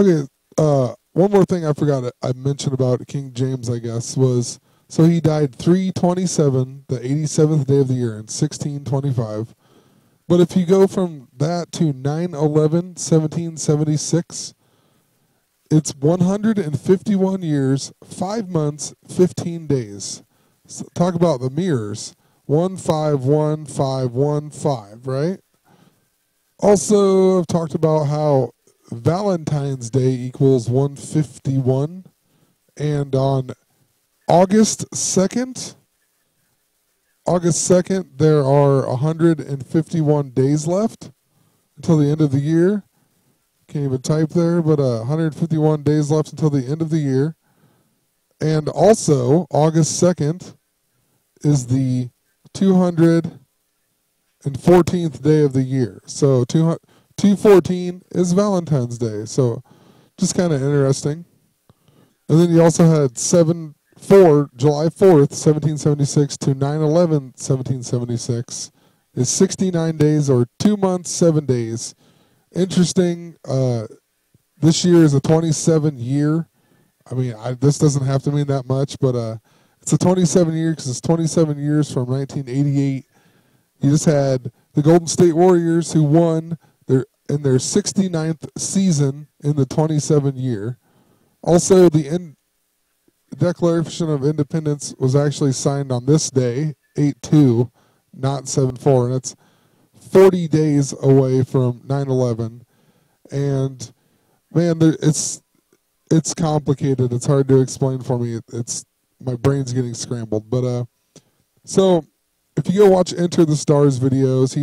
Okay, one more thing I forgot I mentioned about King James, I guess, was so he died 327, the 87th day of the year in 1625. But if you go from that to 9/11, 1776, it's 151 years, 5 months, 15 days. So talk about the mirrors. 151515, right? Also, I've talked about how Valentine's Day equals 151. And on August 2nd, there are 151 days left until the end of the year. Can't even type there, but 151 days left until the end of the year. And also, August 2nd is the 214th day of the year. So 214 is Valentine's Day. So just kind of interesting. And then you also had July 4th, 1776 to 9/11, 1776 is 69 days or 2 months, 7 days. Interesting. This year is a 27 year. I mean, this doesn't have to mean that much, but it's a 27 year because it's 27 years from 1988. You just had the Golden State Warriors who won in their 69th season in the 27 year. Also, the Declaration of Independence was actually signed on this day, 8/2, not 7/4, and it's 40 days away from 9/11. And man, it's complicated. It's hard to explain for me. My brain's getting scrambled. But so if you go watch Enter the Stars videos,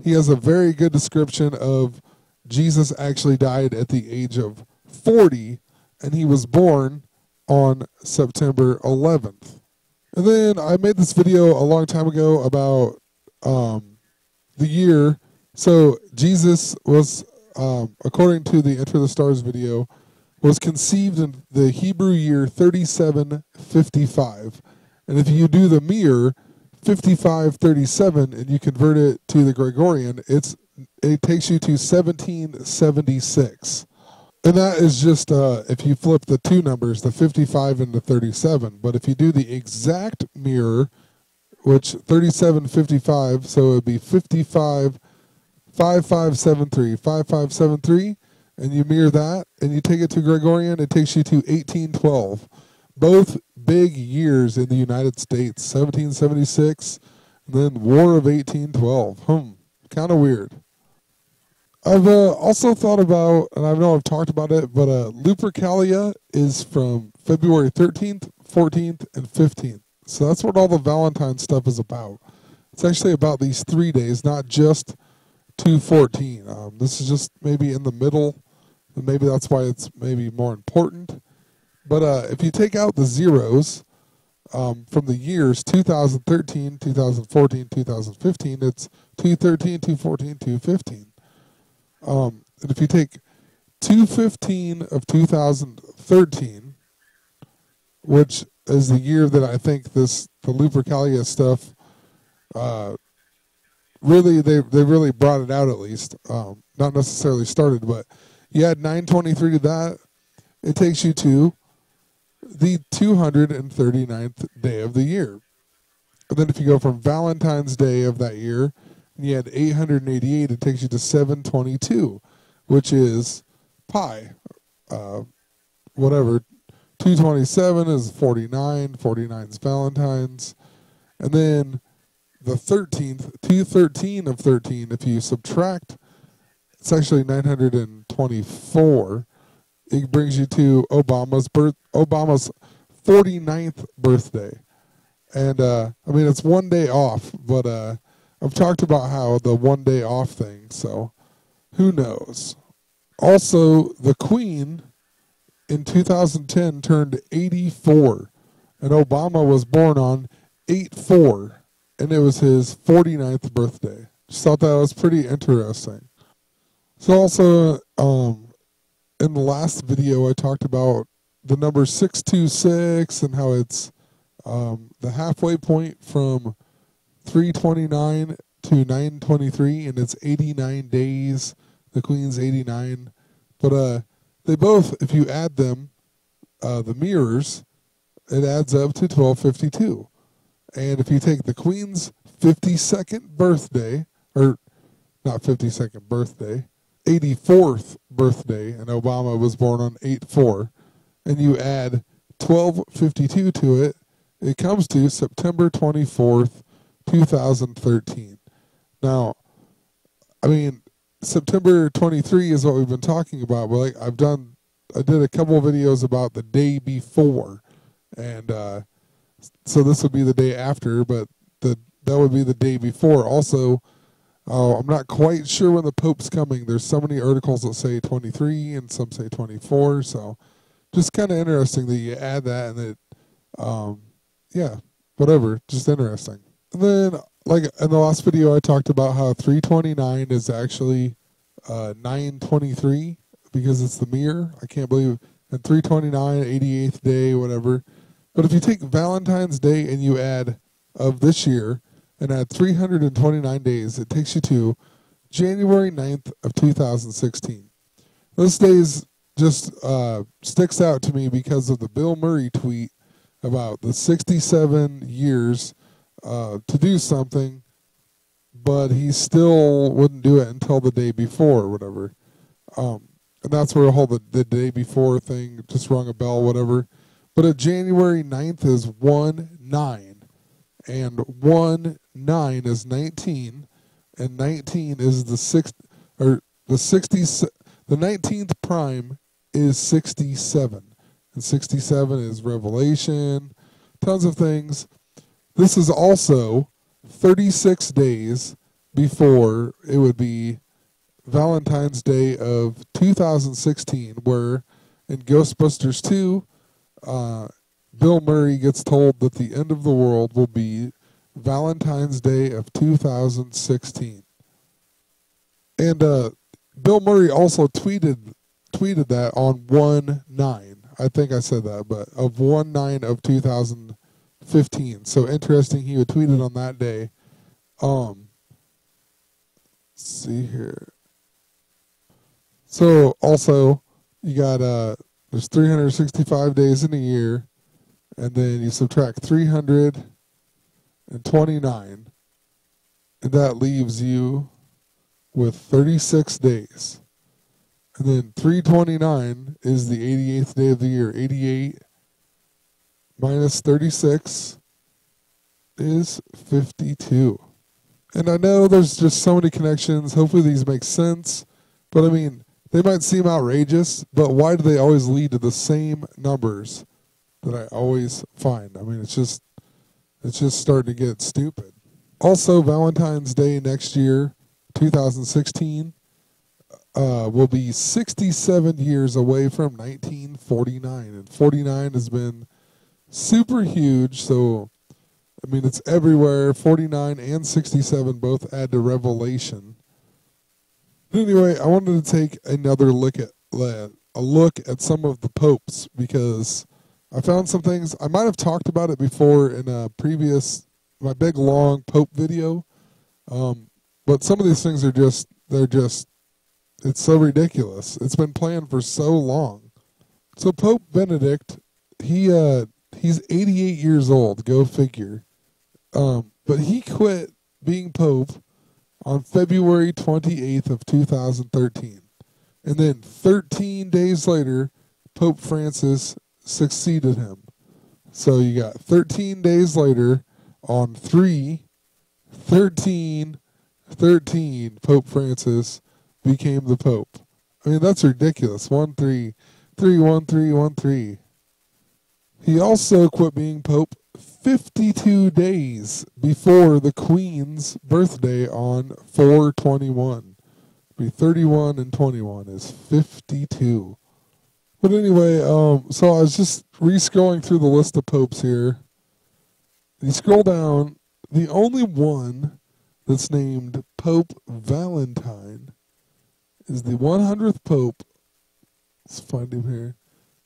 he has a very good description of Jesus actually died at the age of 40, and he was born on September 11th. And then I made this video a long time ago about the year. So Jesus was, according to the Enter the Stars video, was conceived in the Hebrew year 3755. And if you do the mirror, 5537, and you convert it to the Gregorian, it takes you to 1776. And that is just if you flip the two numbers, the 55 and the 37. But if you do the exact mirror, which 3755, so it would be 5573, and you mirror that, and you take it to Gregorian, it takes you to 1812. Both big years in the United States, 1776, and then War of 1812. Kind of weird. I've also thought about, and I know I've talked about it, but Lupercalia is from February 13th, 14th, and 15th. So that's what all the Valentine stuff is about. It's actually about these 3 days, not just 214. This is just maybe in the middle, and maybe that's why it's maybe more important. But if you take out the zeros from the years 2013, 2014, 2015, it's 213, 214, 215. And if you take 215 of 2013, which is the year that I think the Lupercalia stuff really they really brought it out, at least, not necessarily started, but you add 923 to that, it takes you to the 239th day of the year. And then if you go from Valentine's Day of that year, and you had 888, it takes you to 722, which is pi. Whatever. 227 is 49. 49 is Valentine's. And then the 13th, 213 of 13, if you subtract, it's actually 924. It brings you to Obama's 49th birthday. And, I mean, it's 1 day off, but I've talked about how the 1 day off thing, so who knows. Also, the Queen in 2010 turned 84, and Obama was born on 8/4, and it was his 49th birthday. Just thought that was pretty interesting. So also, in the last video, I talked about the number 626 and how it's the halfway point from 329 to 923, and it's 89 days. The Queen's 89. But they both, if you add them, the mirrors, it adds up to 1252. And if you take the Queen's 52nd birthday, or not 52nd birthday, 84th birthday, and Obama was born on 8/4, and you add 1252 to it, it comes to September 24th, 2013. Now, I mean, September 23 is what we've been talking about, but like I did a couple of videos about the day before, and so this would be the day after, but that would be the day before. Also, I'm not quite sure when the Pope's coming. There's so many articles that say 23 and some say 24, so just kind of interesting that you add that, and it, yeah, whatever, just interesting. And then, like in the last video, I talked about how 329 is actually 923 because it's the mirror. I can't believe, and 329, 88th day, whatever. But if you take Valentine's Day and you add of this year and add 329 days, it takes you to January 9th of 2016. This day's just sticks out to me because of the Bill Murray tweet about the 67 years to do something, but he still wouldn't do it until the day before or whatever. And that's where the day before thing just rung a bell, whatever. But January 9th is 1-9, and 1-9 is 19, and 19 is the 19th prime is 67, and 67 is Revelation, tons of things. This is also 36 days before it would be Valentine's Day of 2016, where in Ghostbusters 2, Bill Murray gets told that the end of the world will be Valentine's Day of 2016. And Bill Murray also tweeted that on 1-9. I think I said that, but of 1-9 of 2015. So interesting, he would tweet it on that day. Let's see here. So also, you got there's 365 days in a year, and then you subtract 329, and that leaves you with 36 days. And then 329 is the 88th day of the year. 88 minus 36 is 52. And I know there's just so many connections. Hopefully these make sense. But I mean, they might seem outrageous, but why do they always lead to the same numbers that I always find? I mean, it's just starting to get stupid. Also, Valentine's Day next year, 2016, will be 67 years away from 1949. And 49 has been super huge, so, I mean, it's everywhere. 49 and 67 both add to Revelation. But anyway, I wanted to take another look at some of the popes, because I found some things. I might have talked about it before in a previous, my big long pope video, but some of these things are just, it's so ridiculous. It's been planned for so long. So Pope Benedict, he's 88 years old, go figure. But he quit being Pope on February 28th of 2013. And then 13 days later, Pope Francis succeeded him. So you got 13 days later on 3/13/13, Pope Francis became the Pope. I mean, that's ridiculous. 1-3-3-1-3-1-3. He also quit being Pope 52 days before the Queen's birthday on 4/21. Be 31 and 21 is 52. But anyway, so I was just re-scrolling through the list of popes here. You scroll down, the only one that's named Pope Valentine is the 100th Pope. Let's find him here.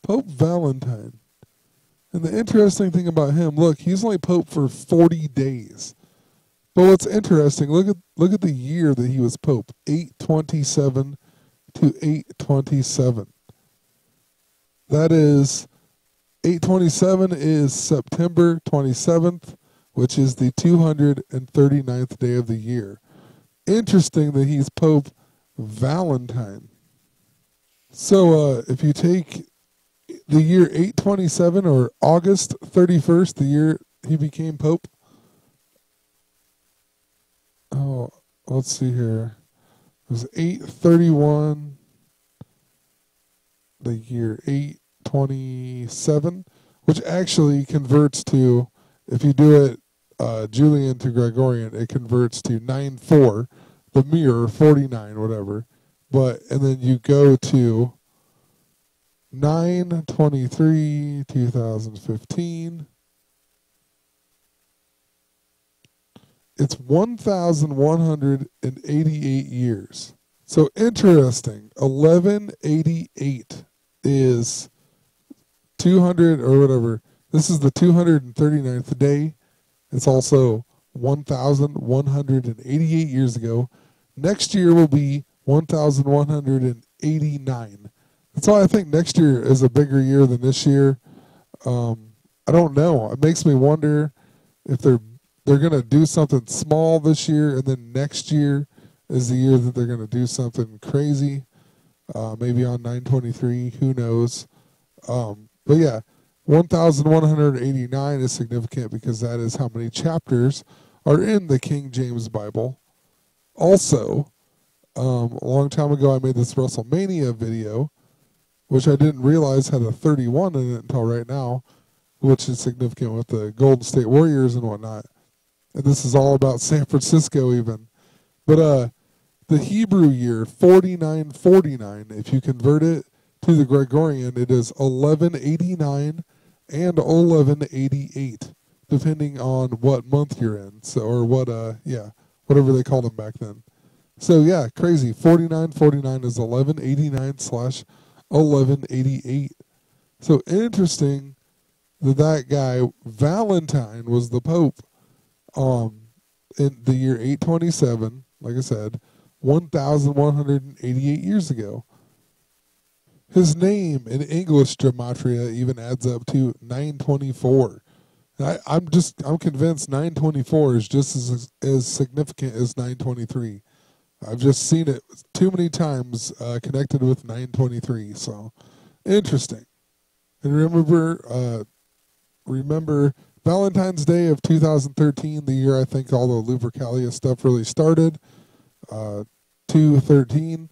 Pope Valentine. And the interesting thing about him, look, he's only Pope for 40 days. But what's interesting, look at the year that he was Pope, 827 to 827. That is 827 is September 27th, which is the 239th day of the year. Interesting that he's Pope Valentine. So if you take the year 827 or August 31st, the year he became Pope. Oh, let's see here. It was 831, the year 827, which actually converts to, if you do it Julian to Gregorian, it converts to 9-4, the mirror, 49, whatever. And then you go to 9/23, 2015. It's 1,188 years. So interesting. 1188 is 200 or whatever. This is the 239th day. It's also 1,188 years ago. Next year will be 1,189. That's why I think next year is a bigger year than this year. I don't know. It makes me wonder if they're going to do something small this year, and then next year is the year that they're going to do something crazy. Maybe on 9/23, who knows? But yeah, 1,189 is significant because that is how many chapters are in the King James Bible. Also, a long time ago, I made this WrestleMania video, which I didn't realize had a 31 in it until right now, which is significant with the Golden State Warriors and whatnot. And this is all about San Francisco even. But the Hebrew year, 4949, if you convert it to the Gregorian, it is 1189 and 1188, depending on what month you're in. So, or what, whatever they called them back then. So yeah, crazy. 4949 is 1189/1188. So interesting that guy, Valentine, was the Pope in the year 827, like I said, 1,188 years ago. His name in English gematria even adds up to 924. I'm convinced 924 is just as significant as 923. I've just seen it too many times connected with 923. So interesting. And remember Valentine's Day of 2013, the year I think all the Lupercalia stuff really started. 213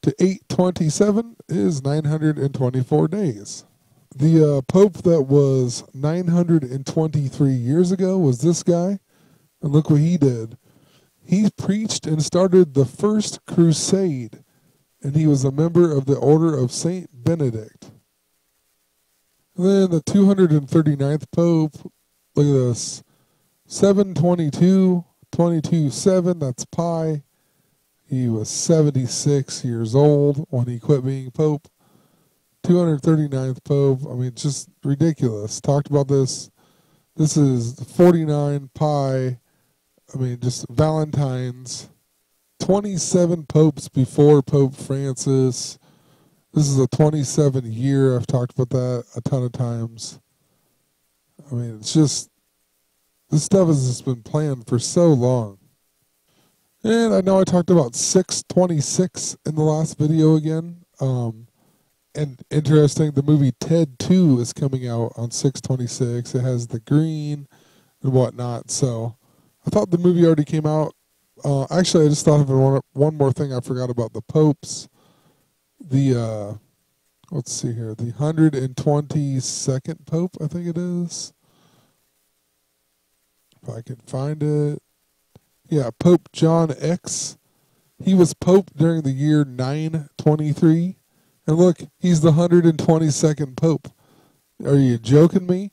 to 827 is 924 days. The Pope that was 923 years ago was this guy, and look what he did. He preached and started the first crusade, and he was a member of the Order of Saint Benedict. And then the 239th Pope, look at this, 722, 22/7, that's pi. He was 76 years old when he quit being Pope. 239th Pope, I mean, just ridiculous. Talked about this. This is 49 pi. I mean, just Valentine's. 27 popes before Pope Francis. This is a 27 year. I've talked about that a ton of times. I mean, it's just, this stuff has just been planned for so long. And I know I talked about 626 in the last video again. And interesting, the movie Ted 2 is coming out on 626. It has the green and whatnot. So I thought the movie already came out. Actually, I just thought of one more thing I forgot about the popes. The, let's see here, the 122nd Pope, I think it is. If I can find it. Yeah, Pope John X. He was Pope during the year 923. And look, he's the 122nd Pope. Are you joking me?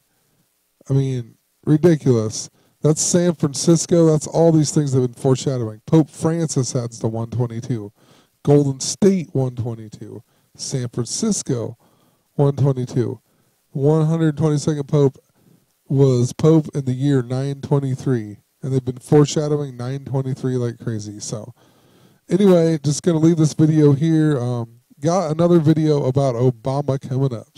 I mean, ridiculous. That's San Francisco. That's all these things that have been foreshadowing. Pope Francis has the 122. Golden State 122. San Francisco 122. 122nd Pope was Pope in the year 923. And they've been foreshadowing 923 like crazy. So anyway, just going to leave this video here. Got another video about Obama coming up.